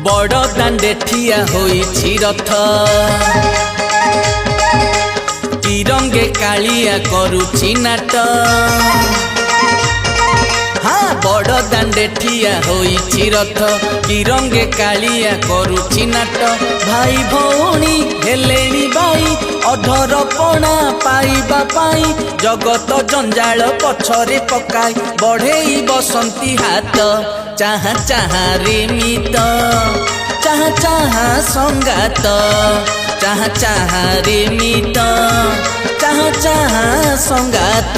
बड़ दांडे ठिया होइछि रथ तिरंगे कालिया करुछि नाट। हाँ बड़ दांडे ठिया होइछि रथ तिरंगे कालिया करुछि नाट। भाई भौणी हेलेणी बाई अधर पणा पाइबा पाई जगत जंजाल पछरे पकाई बढ़ेई बसंती हाथ। चाहा चाहा रे मित चाहा चाहा संगात चाहा चाहा रे मित चाहा चाहा संगात।